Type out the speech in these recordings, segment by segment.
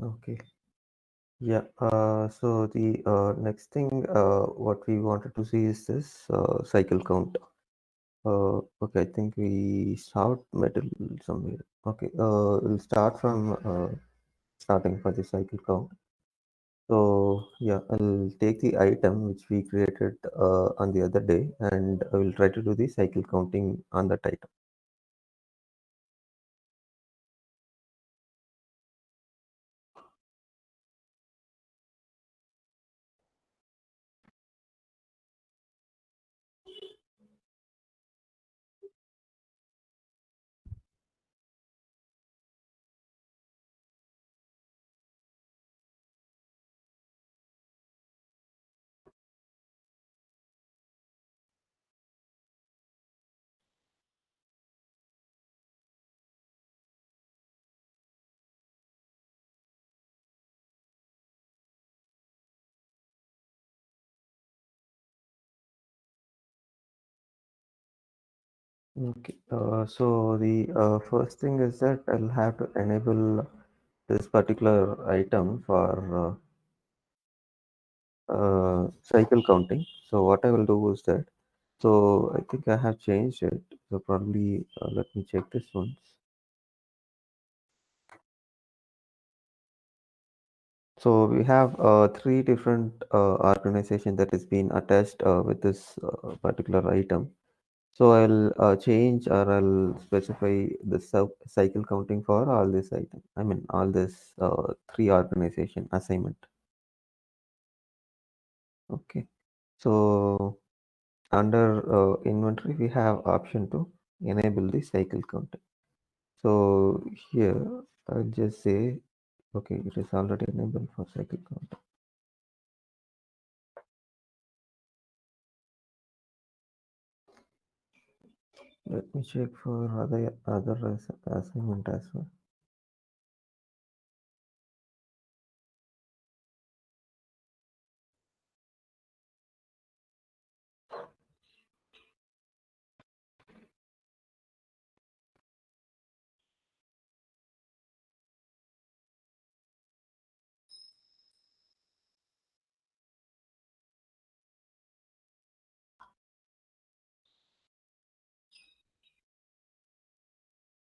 Okay. Yeah. So the next thing what we wanted to see is this cycle count. Okay, I think we start middle somewhere. Okay. We'll start from starting for the cycle count. So yeah, I'll take the item which we created on the other day, and I will try to do the cycle counting on that item. Okay. So the first thing is that I'll have to enable this particular item for cycle counting. So what I will do is that. So I think I have changed it. So probably let me check this once. So we have three different organization that is being attached with this particular item. So I'll change or I'll specify the cycle counting for all this item. I mean all this three organization assignment. Okay. So under inventory we have option to enable the cycle counting. So here I'll just say okay, it is already enabled for cycle counting. Let me check for other assignment as well.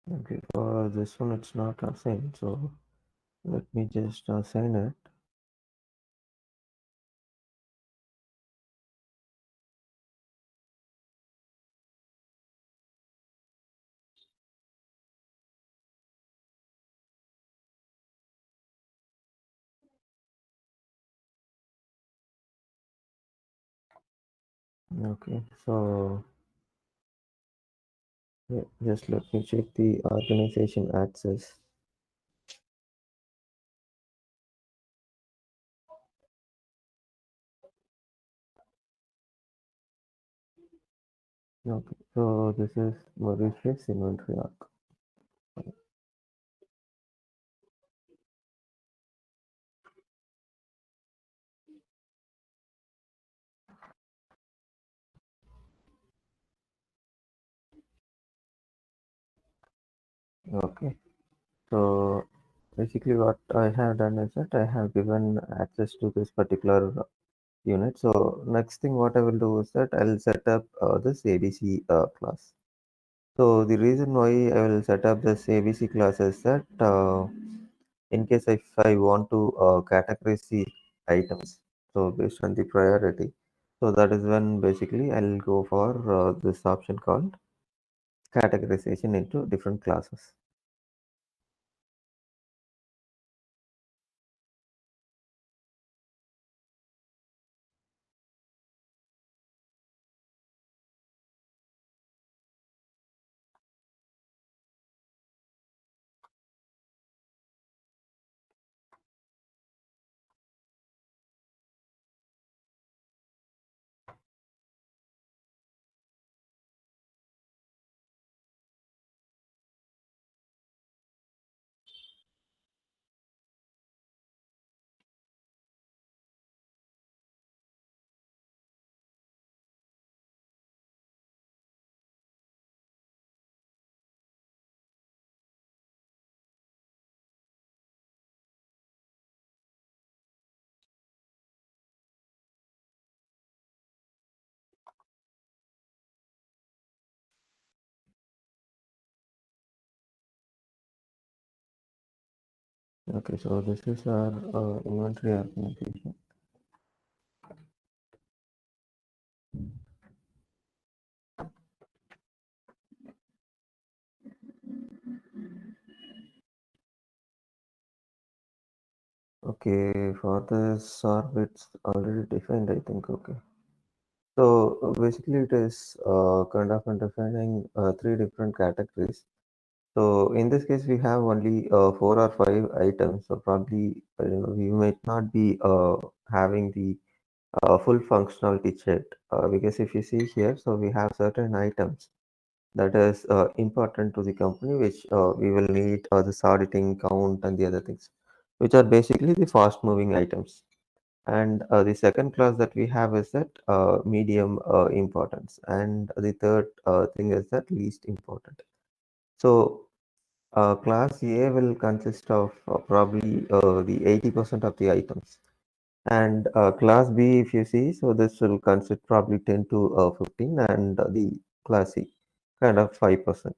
Okay, for this one it's not assigned, so let me just assign it. Okay, so yeah, just let me check the organization access. Okay, so this is Mauritius inventory arc. Okay, so basically what I have done is that I have given access to this particular unit. So next thing what I will do is that I'll set up this ABC class. So the reason why I will set up this ABC class is that in case if I want to categorize the items, so based on the priority, so that is when basically I'll go for this option called categorization into different classes. Okay, so this is our inventory organization. Okay, for this orbits already defined, I think. Okay. So basically, it is kind of defining three different categories. So in this case, we have only four or five items. So probably we might not be having the full functionality checked because if you see here, so we have certain items that is important to the company, which we will need this auditing count and the other things, which are basically the fast moving items. And the second class that we have is that medium importance, and the third thing is that least important. So class A will consist of probably the 80% of the items, and class B, if you see, so this will consist probably 10 to 15, and the class C kind of 5%.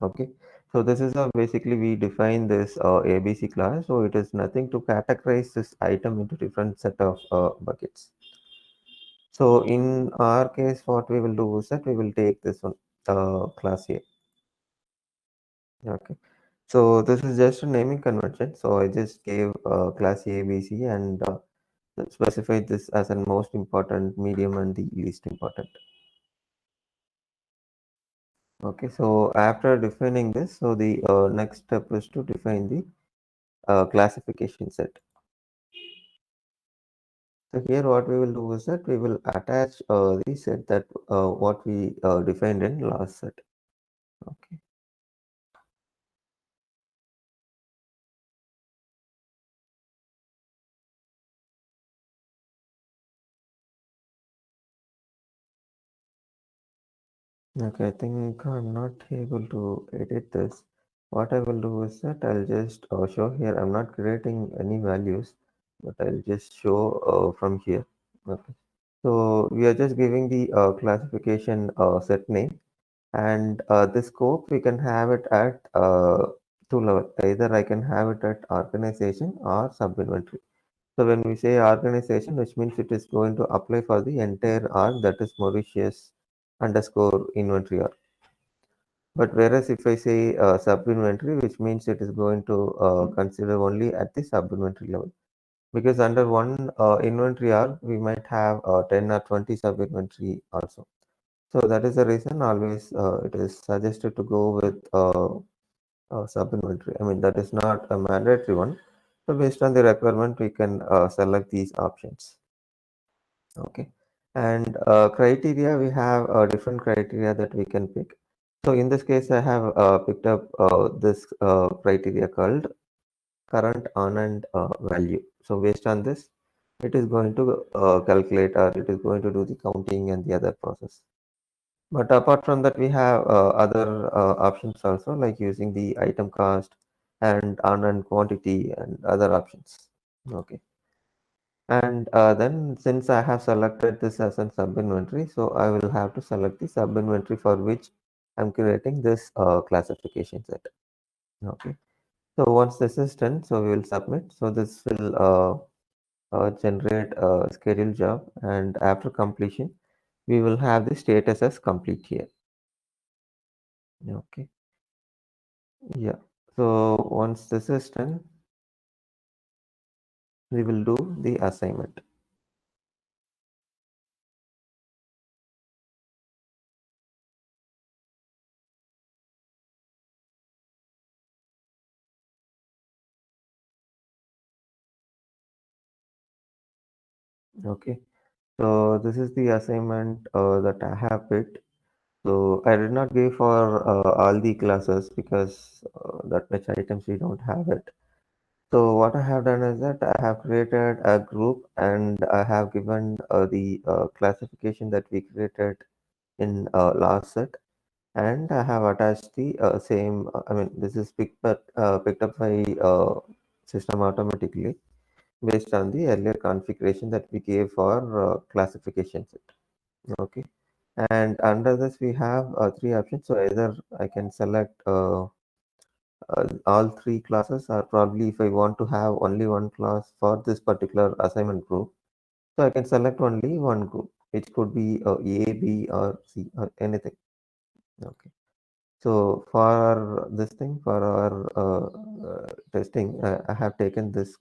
Okay, so this is how basically we define this ABC class. So it is nothing to categorize this item into different set of buckets. So in our case, what we will do is that we will take this one, class A. Okay. So this is just a naming convention. So I just gave class A, B, C, and specified this as the most important, medium, and the least important. Okay. So after defining this, so the next step is to define the classification set. So here what we will do is that we will attach the set that what we defined in last set. Okay. Okay, I think I'm not able to edit this. What I will do is that I'll just show here. I'm not creating any values, but I'll just show from here. Okay. So we are just giving the classification set name, and the scope we can have it at two level. Either I can have it at organization or sub inventory. So when we say organization, which means it is going to apply for the entire org, that is Mauritius underscore inventory org. But whereas if I say sub-inventory, which means it is going to consider only at the sub-inventory level. Because under one inventory arc, we might have 10 or 20 sub-inventory also. So that is the reason always it is suggested to go with sub-inventory. I mean, that is not a mandatory one. So based on the requirement, we can select these options. Okay. And criteria, we have different criteria that we can pick. So in this case, I have picked up this criteria called current on-hand value. So based on this, it is going to calculate, or it is going to do the counting and the other process. But apart from that, we have other options also, like using the item cost and on-hand quantity and other options. Okay. And then since I have selected this as a sub-inventory, so I will have to select the sub-inventory for which I'm creating this classification set. Okay. So once this is done, so we will submit. So this will generate a scheduled job, and after completion, we will have the status as complete here. Okay. Yeah. So once this is done, we will do the assignment. Okay. So this is the assignment that I have picked. So I did not give for all the classes because that much items we don't have it. So what I have done is that I have created a group, and I have given the classification that we created in last set, and I have attached the same. I mean, this is picked up by system automatically based on the earlier configuration that we gave for classification set. Okay. And under this, we have three options. So either I can select all three classes, or probably if I want to have only one class for this particular assignment group, so I can select only one group, which could be A, B, or C, or anything. Okay. So for this thing, for our testing, I have taken this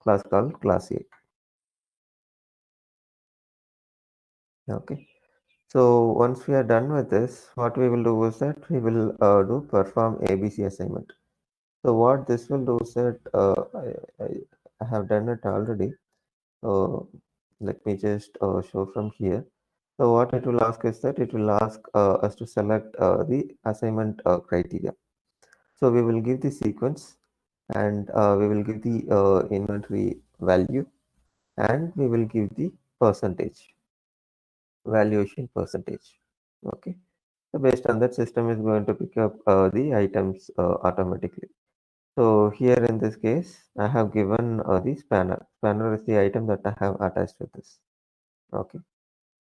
class called class A. Okay. So once we are done with this, what we will do is that we will do perform ABC assignment. So what this will do is that I have done it already. So let me just show from here. So what it will ask is that it will ask us to select the assignment criteria. So we will give the sequence, and we will give the inventory value, and we will give the percentage, valuation percentage. Okay. So based on that, system is going to pick up the items automatically. So here in this case, I have given the spanner. Spanner is the item that I have attached with this. Okay.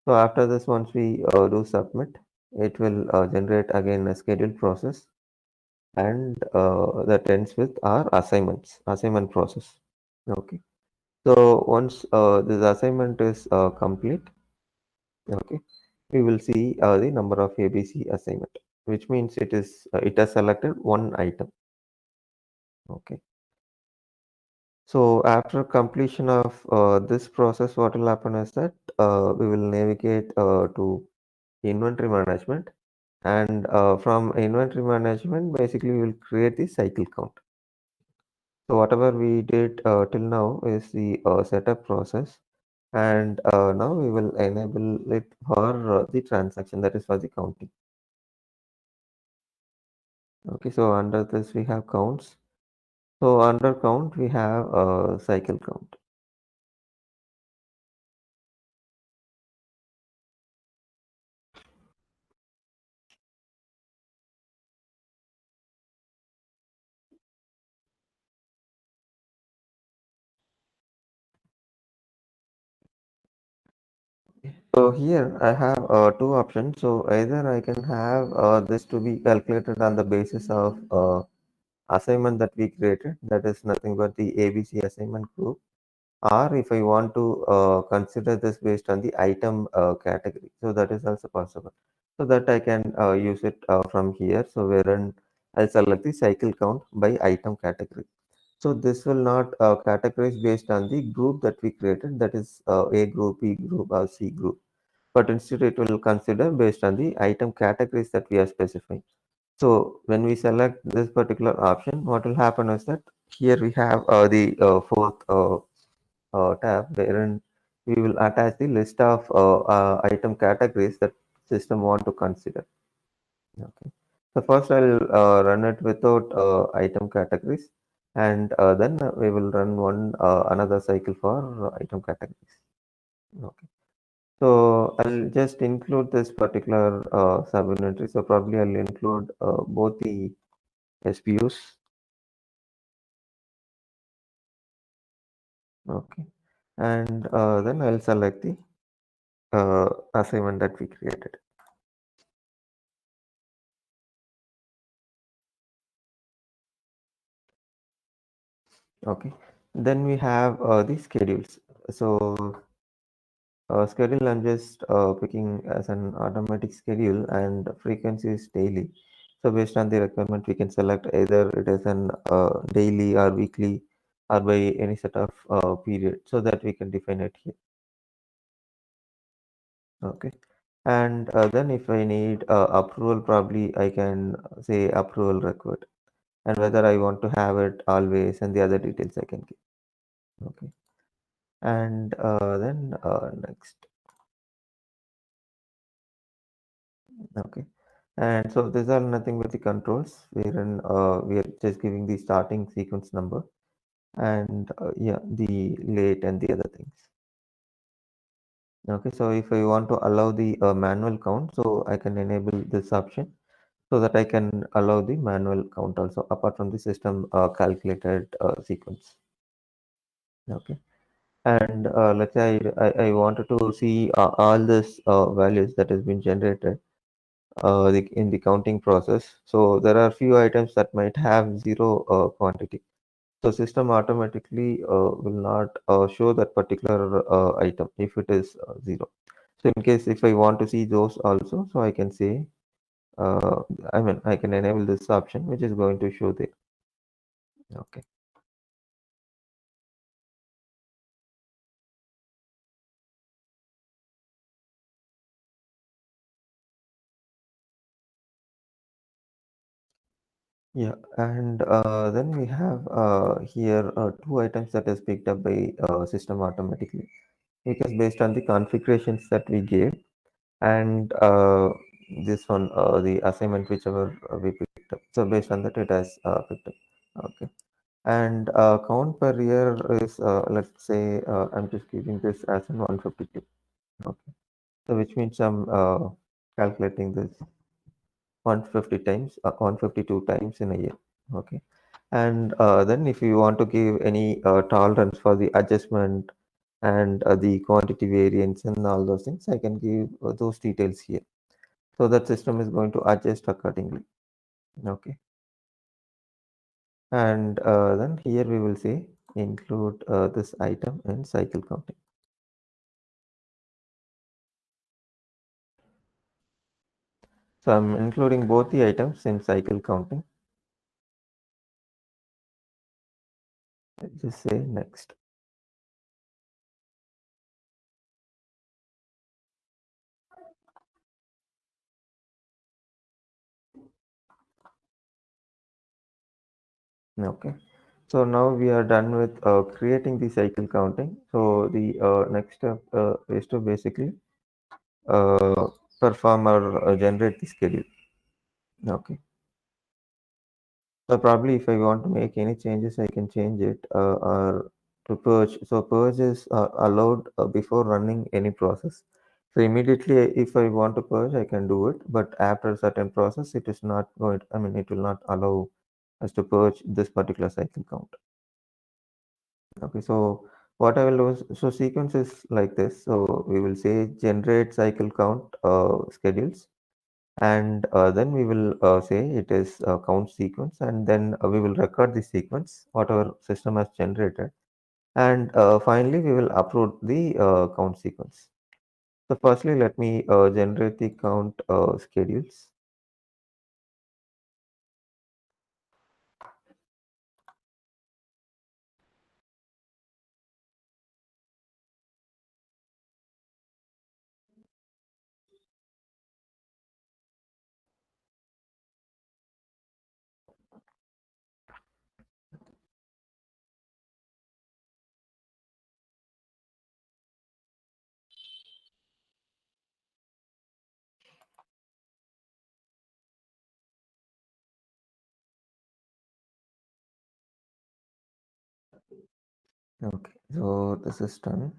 So after this, once we do submit, it will generate again a scheduled process, and that ends with our assignment process. Okay. So once this assignment is complete, okay, we will see the number of ABC assignment, which means it has selected one item. Okay. So after completion of this process, what will happen is that we will navigate to inventory management, and from inventory management, basically we will create the cycle count. So whatever we did till now is the setup process, and now we will enable it for the transaction, that is for the counting. Okay, so under this we have counts. So under count we have cycle count. So here I have two options. So either I can have this to be calculated on the basis of assignment that we created, that is nothing but the ABC assignment group, or if I want to consider this based on the item category, so that is also possible. So that I can use it from here. So wherein I'll select the cycle count by item category. So this will not categorize based on the group that we created, that is A group, B group, or C group, but instead it will consider based on the item categories that we are specifying. So when we select this particular option, what will happen is that here we have the fourth tab, wherein we will attach the list of item categories that system want to consider. Okay. So first I'll run it without item categories, and then we will run one another cycle for item categories. Okay. So I'll just include this particular sub-inventory. So probably I'll include both the SBUs. Okay. And then I'll select the assignment that we created. Okay. Then we have the schedules. So schedule, I'm just picking as an automatic schedule, and frequency is daily. So based on the requirement, we can select either it is an daily or weekly or by any set of period, so that we can define it here. Okay. And then if I need approval, probably I can say approval required, and whether I want to have it always, and the other details I can give. Okay. And then next. Okay. And so these are nothing but the controls wherein we are just giving the starting sequence number, and yeah, the late and the other things. Okay, so if I want to allow the manual count, so I can enable this option so that I can allow the manual count also apart from the system calculated sequence. Okay. And let's say I wanted to see all this values that has been generated. in the counting process. So there are few items that might have zero quantity. So system automatically will not show that particular item if it is zero. So in case if I want to see those also, so I can say, uh, I mean, I can enable this option, which is going to show there. Okay. Yeah, and then we have here two items that is picked up by system automatically because based on the configurations that we gave and this one the assignment whichever we picked up. So based on that it has picked up. Okay. And count per year is let's say I'm just giving this as in 152. Okay. So which means I'm calculating this 150 times, 152 times in a year. Okay. And then if you want to give any tolerance for the adjustment and the quantity variance and all those things, I can give those details here. So that system is going to adjust accordingly. Okay. And then here we will say include this item in cycle counting. So I'm including both the items in cycle counting. Just say next. Okay. So now we are done with creating the cycle counting. So the next step is to basically uh, perform or generate the schedule. Okay. So probably if I want to make any changes, I can change it or to purge. So purge is allowed before running any process. So immediately if I want to purge, I can do it. But after a certain process, it is not going, I mean, it will not allow us to purge this particular cycle count. Okay, so what I will do is, so sequence is like this. So we will say generate cycle count schedules, and then we will say it is count sequence, and then we will record the sequence, whatever system has generated, and finally we will upload the count sequence. So firstly, let me generate the count schedules. Okay, so this is done.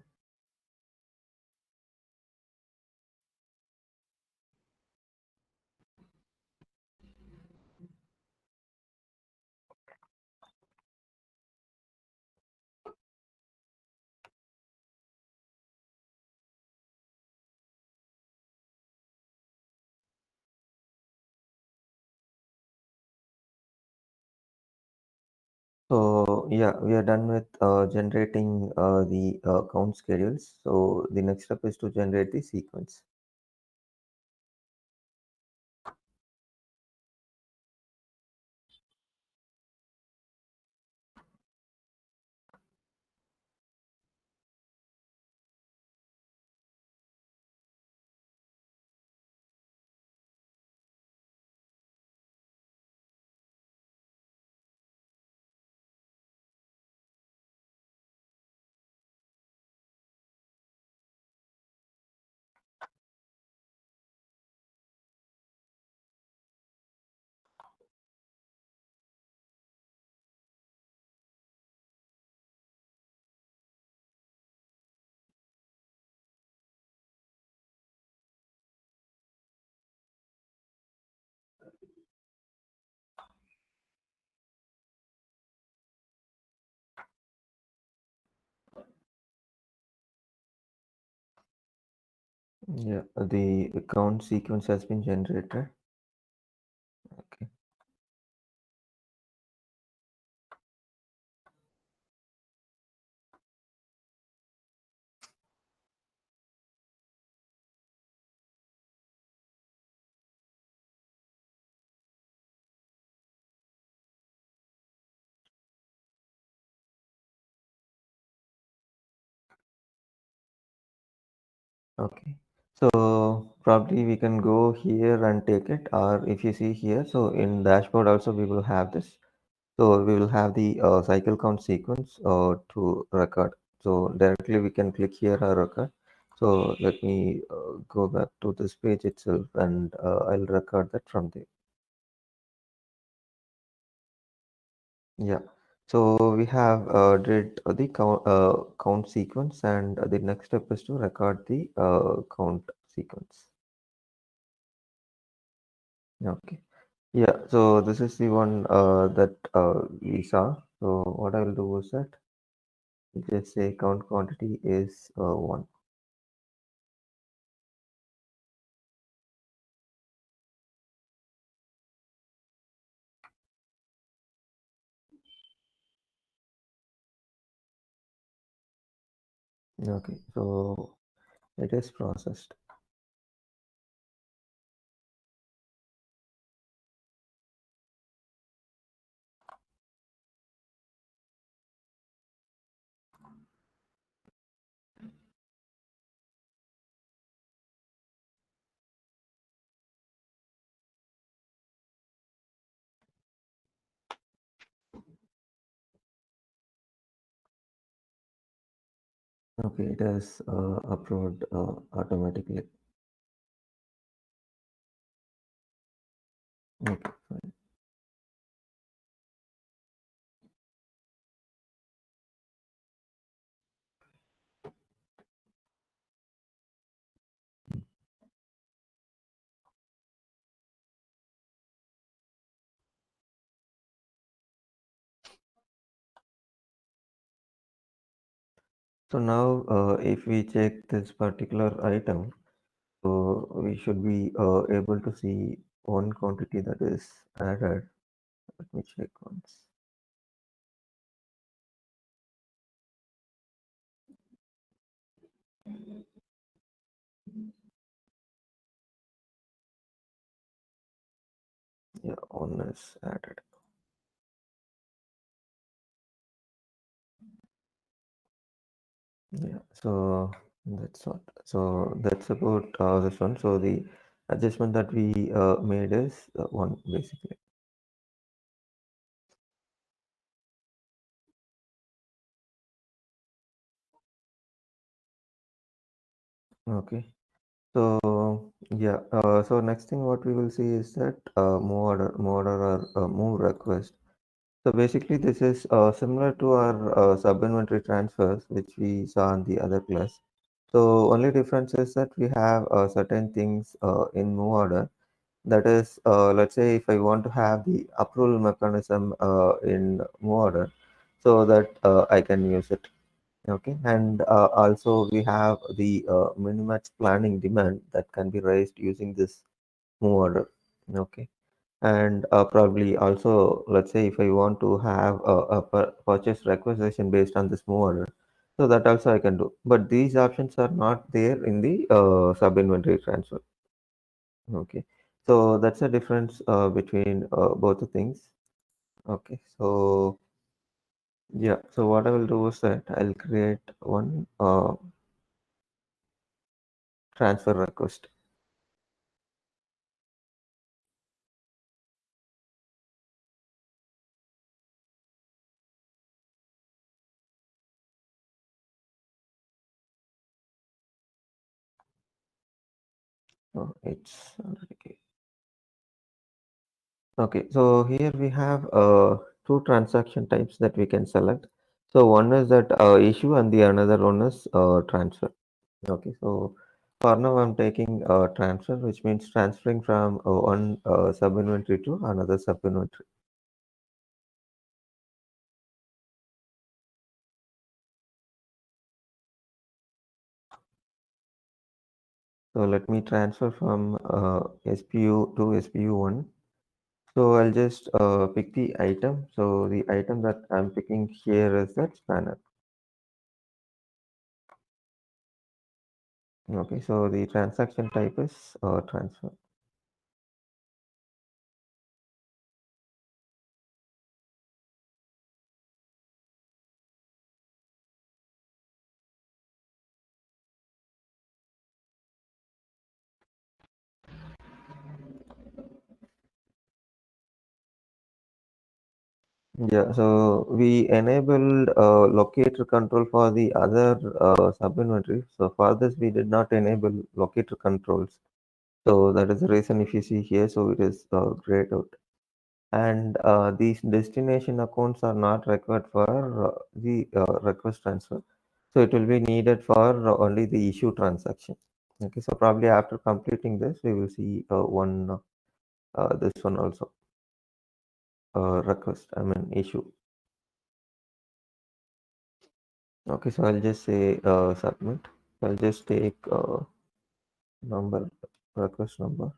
So yeah, we are done with generating the count schedules. So the next step is to generate the sequence. Yeah, the account sequence has been generated. Okay. Okay. So probably we can go here and take it, or if you see here, so in dashboard also we will have this. So we will have the cycle count sequence to record. So directly we can click here or record. So let me go back to this page itself and I'll record that from there. Yeah. So we have did the count sequence, and the next step is to record the count sequence. Okay. Yeah. So this is the one that we saw. So what I will do is that just say count quantity is 1. Okay. So it is processed. Okay. It has approved automatically. Okay. Fine. So now, if we check this particular item, so we should be able to see one quantity that is added. Let me check once. Yeah, one is added. Yeah, so that's what. So that's about this one. So the adjustment that we made is one basically. Okay. So yeah. So next thing what we will see is that move order or move request. So basically, this is similar to our sub-inventory transfers, which we saw in the other class. So only difference is that we have certain things in move order. That is, let's say if I want to have the approval mechanism in move order, so that I can use it. Okay, and also we have the minimax planning demand that can be raised using this move order. Okay, and probably also, let's say if I want to have a purchase requisition based on this move order, so that also I can do. But these options are not there in the sub inventory transfer. Okay, so that's the difference between both the things. Okay, so yeah, so what I will do is that I'll create one transfer request. Oh, it's already okay. So here we have two transaction types that we can select. So one is that issue and the another one is transfer. Okay, so for now I'm taking transfer, which means transferring from one sub inventory to another sub inventory. So let me transfer from SPU to SPU1. So I'll just pick the item. So the item that I'm picking here is that spanner. Okay, so the transaction type is transfer. Yeah, so we enabled locator control for the other sub-inventory. So for this, we did not enable locator controls. So that is the reason if you see here, so it is grayed out. And these destination accounts are not required for the request transfer. So it will be needed for only the issue transaction. Okay, so probably after completing this, we will see this one also request, I mean issue. Okay, so I'll just say submit. I'll just take number, request number.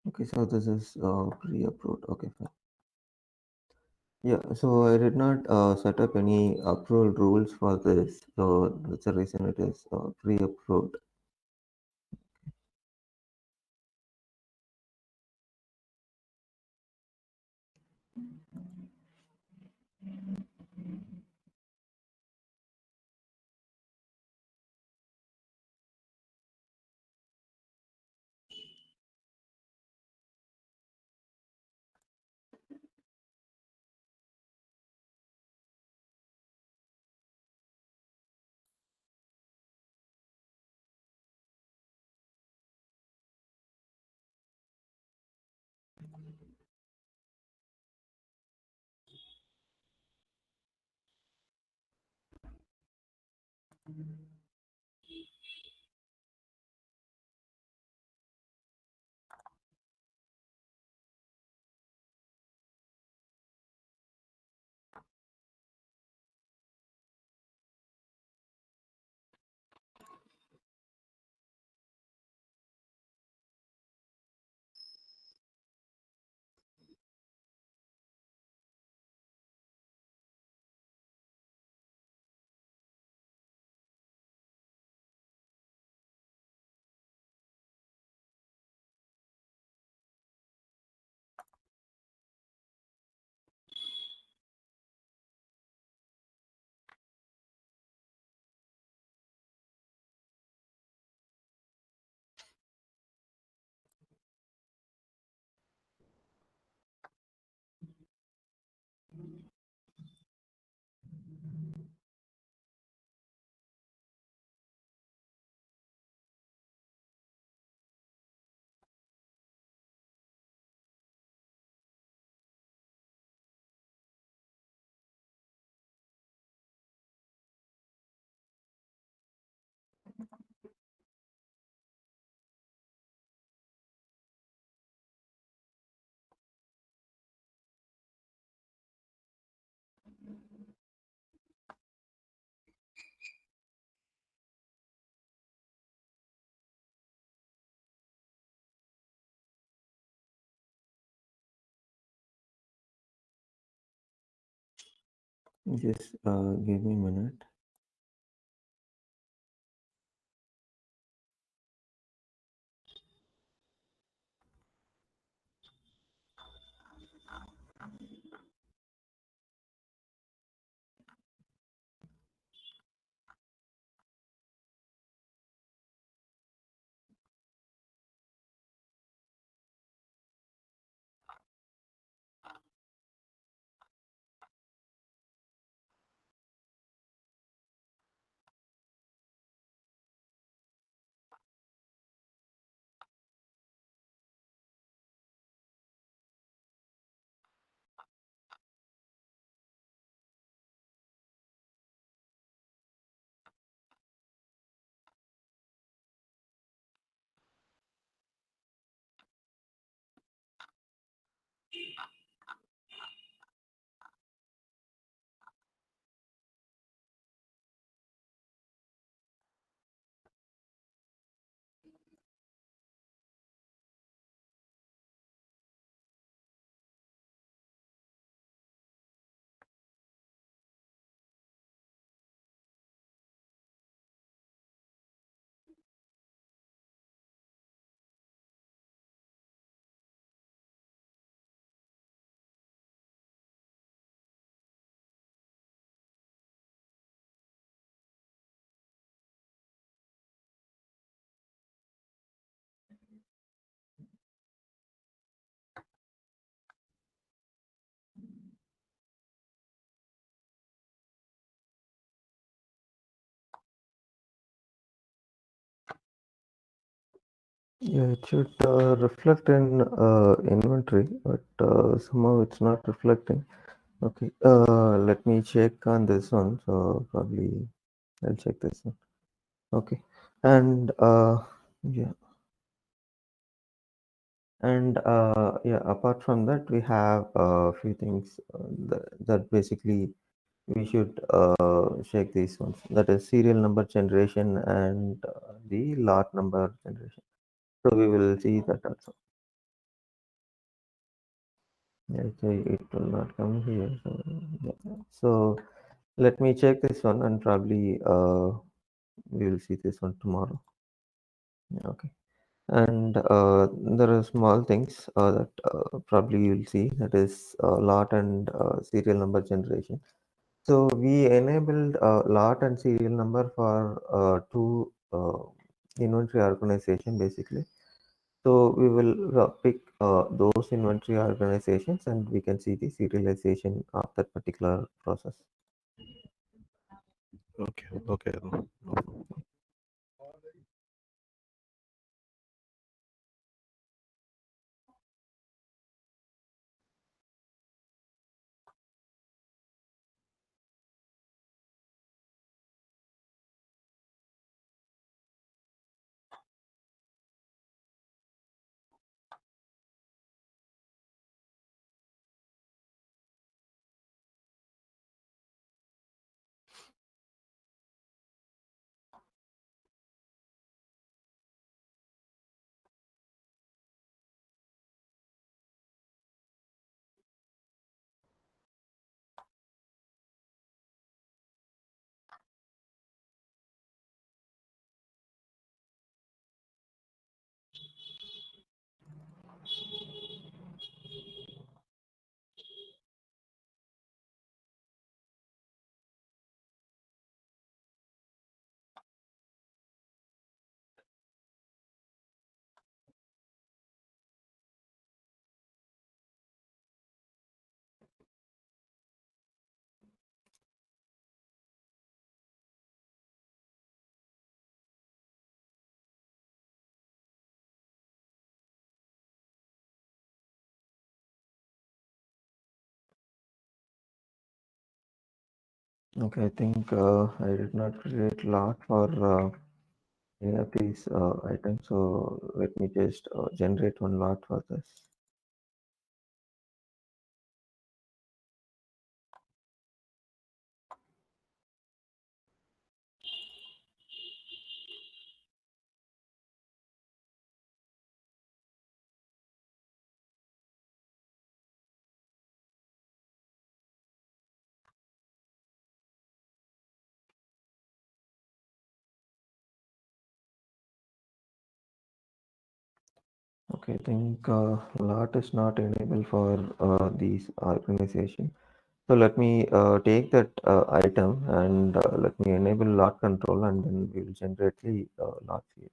Okay, so this is pre-approved. Okay, fine. Yeah, so I did not set up any approval rules for this. So that's the reason it is pre-approved. Just give me a minute. Yeah, it should reflect in inventory, but somehow it's not reflecting. Okay, let me check on this one. So probably I'll check this one. Okay, and yeah, and yeah. Apart from that, we have a few things that basically we should check these ones. That is serial number generation and the lot number generation. So we will see that also. Yeah, so it will not come here. So, yeah. So let me check this one and probably we will see this one tomorrow. Yeah, okay. And there are small things that probably you'll see, that is lot and serial number generation. So we enabled lot and serial number for two inventory organization basically. So we will pick those inventory organizations and we can see the serialization of that particular process. Okay, okay. No, no problem. Okay, I think I did not create lot for any of these items. So let me just generate one lot for this. Okay, I think lot is not enabled for these organization. So let me take that item and let me enable lot control and then we will generate the lot field.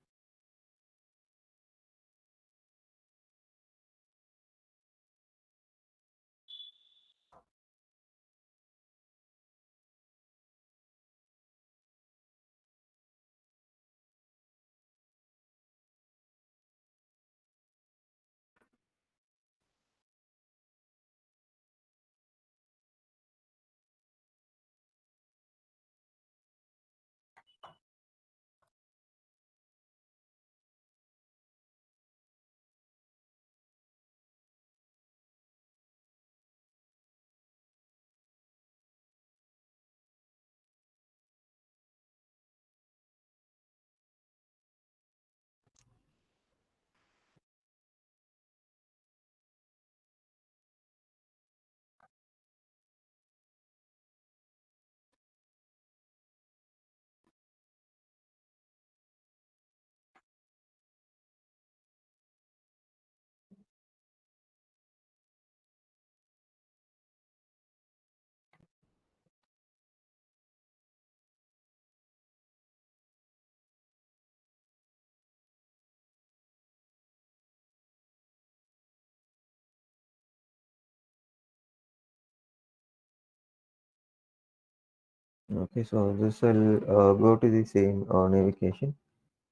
Okay, so this will go to the same navigation.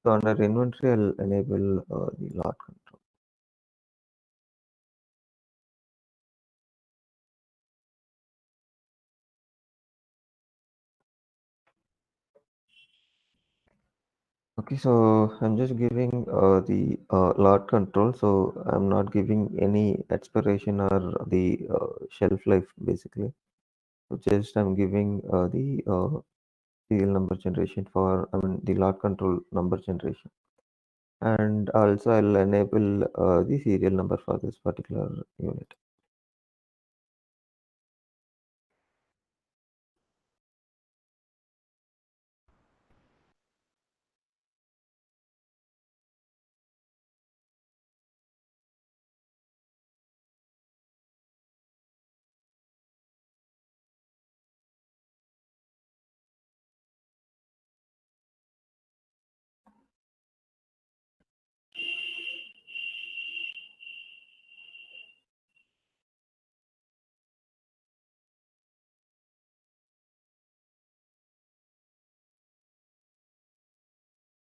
So under inventory, I'll enable the lot control. Okay, so I'm just giving the lot control. So I'm not giving any expiration or the shelf life basically. So just I'm giving the serial number generation for, I mean, the lot control number generation. And also I'll enable the serial number for this particular unit.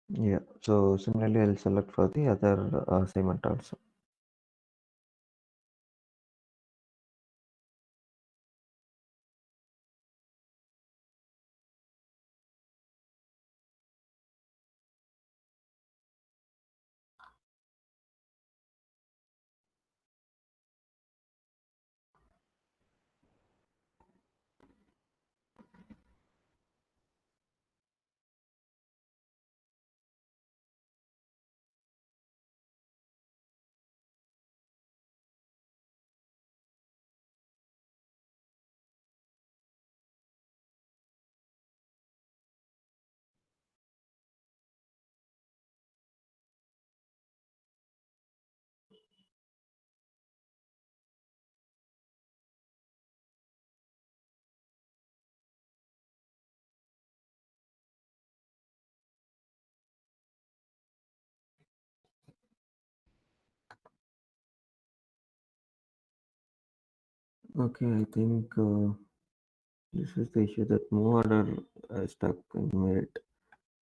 Yeah, so similarly, I'll select for the other assignment also. Okay, I think this is the issue that move order stuck in it.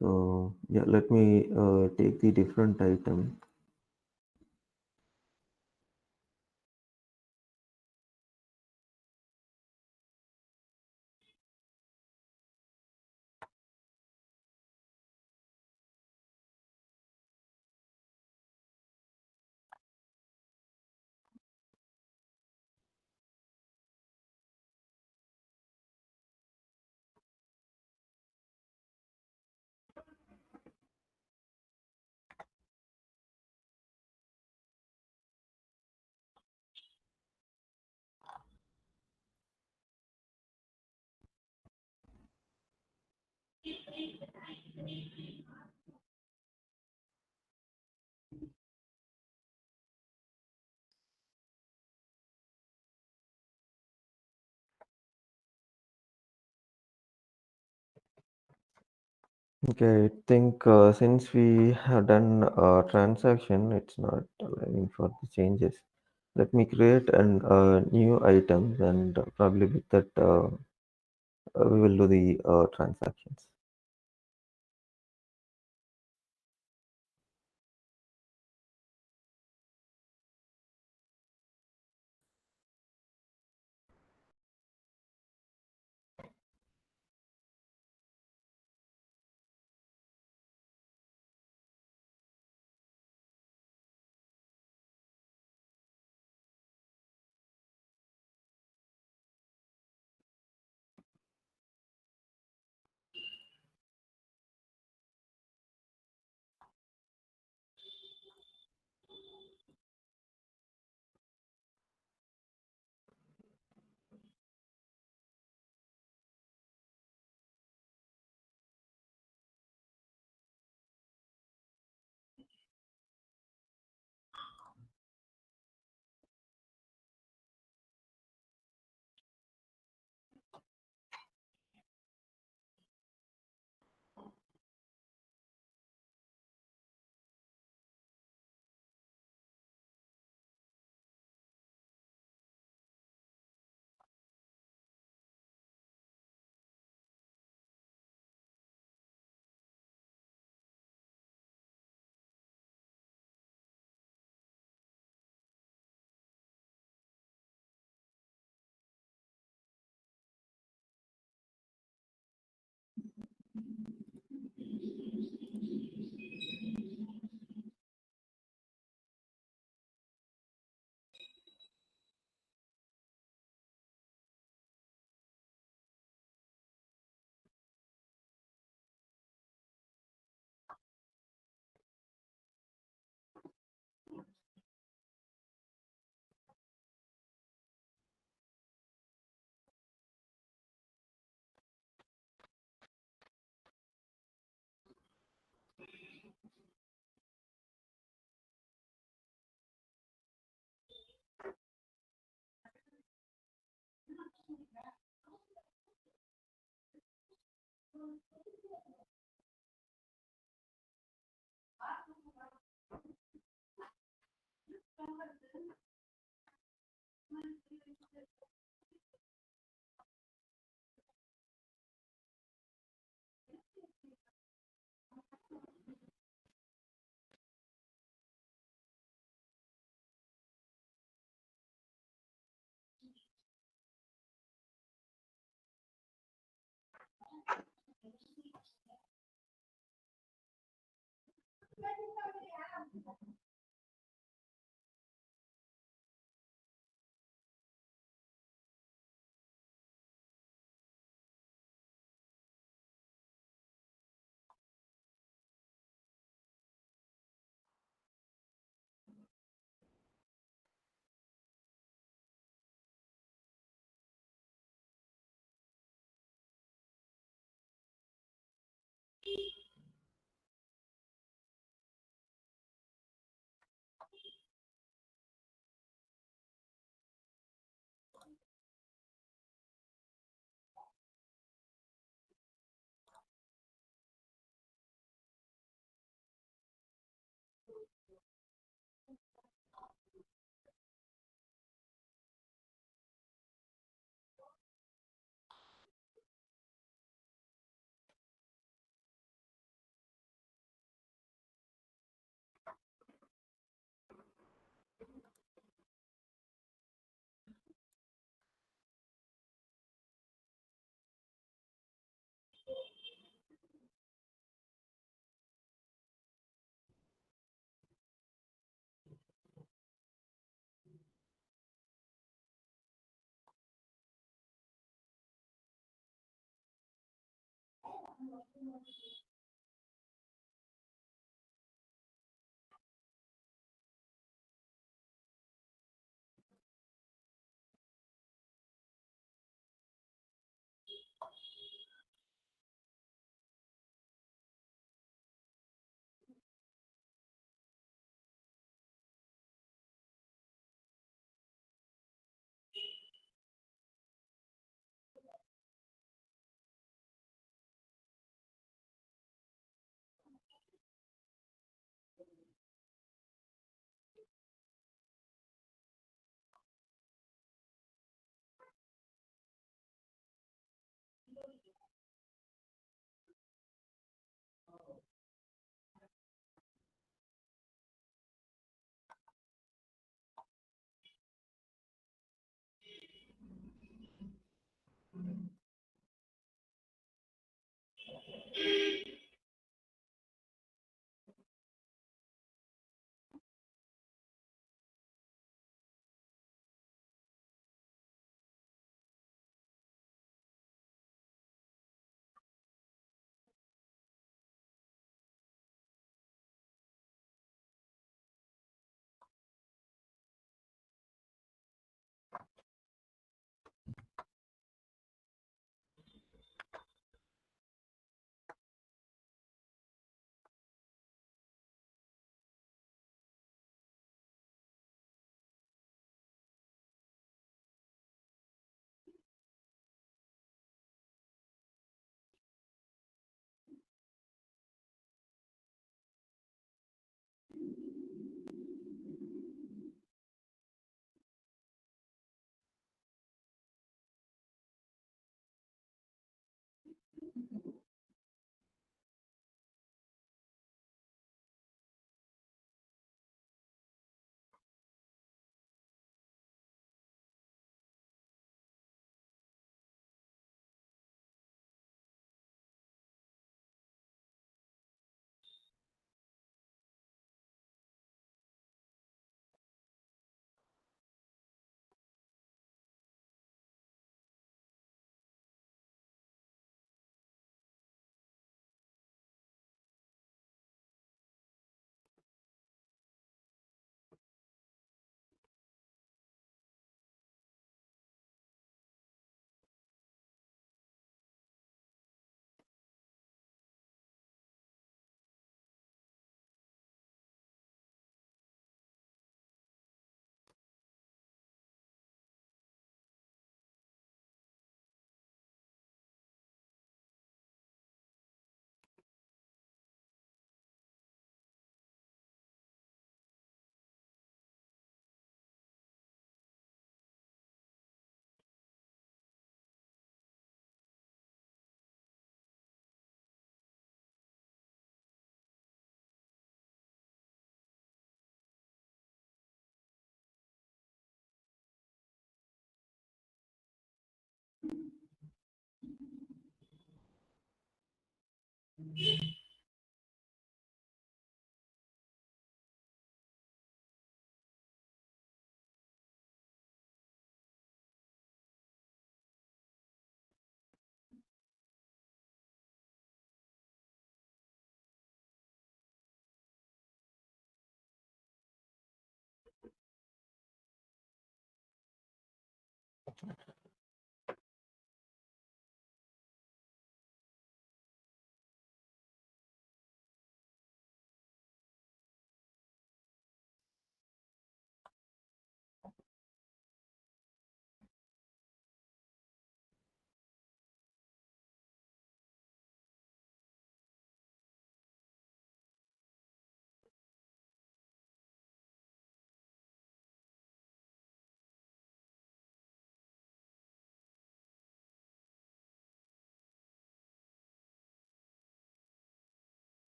So yeah, let me take the different item. Okay, I think since we have done a transaction, it's not allowing for the changes. Let me create an new item, and probably with that we will do the transactions.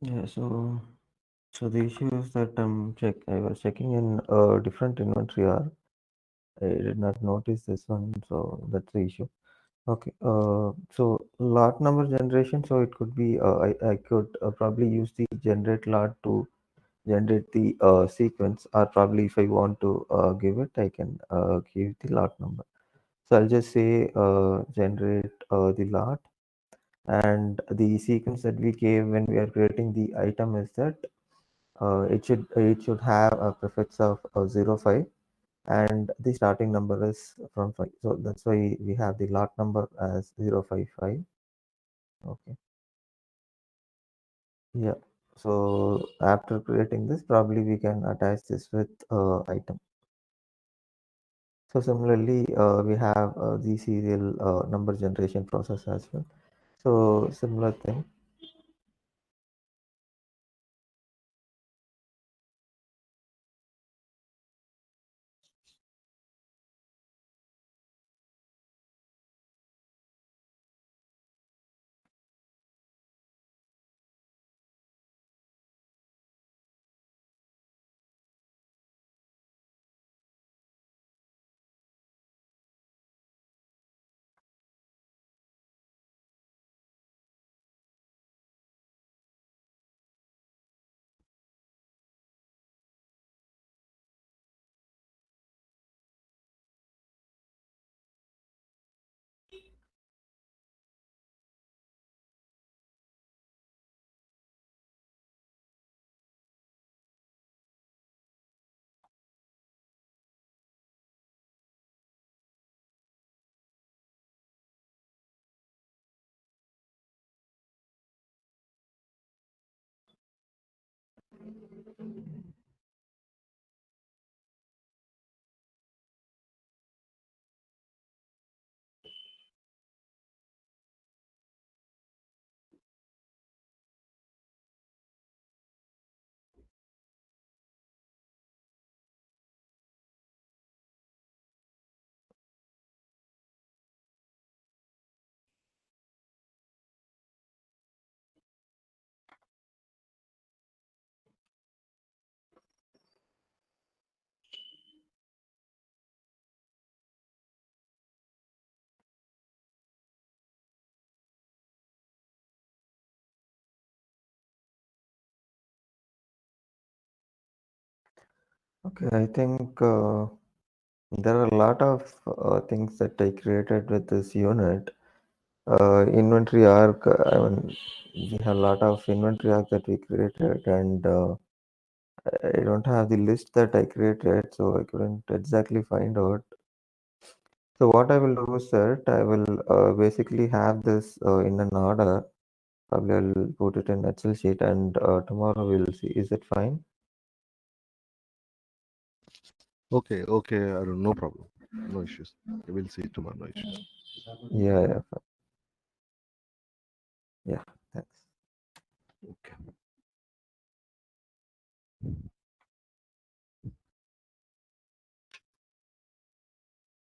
Yeah, so the issue is that I was checking in different inventory R. I did not notice this one, so that's the issue. Okay, so lot number generation, so it could be I could probably use the generate lot to generate the sequence, or probably if I want to give it, I can give the lot number. So I'll just say generate the lot, and the sequence that we gave when we are creating the item is that it should have a prefix of 05, and the starting number is from 5. So that's why we have the lot number as 055. Okay. Yeah. So after creating this, probably we can attach this with item. So similarly, we have the serial number generation process as well. So similar thing. Okay, I think there are a lot of things that I created with this unit. Inventory arc, I mean, we have a lot of inventory arc that we created, and I don't have the list that I created, so I couldn't exactly find out. So what I will do is that I will basically have this in an order. Probably I'll put it in Excel sheet, and tomorrow we'll see. Is it fine? Okay, okay, Arun, no problem. No issues. We'll see it tomorrow, no issues. Yeah, yeah, fine. Yeah. Thanks. Okay.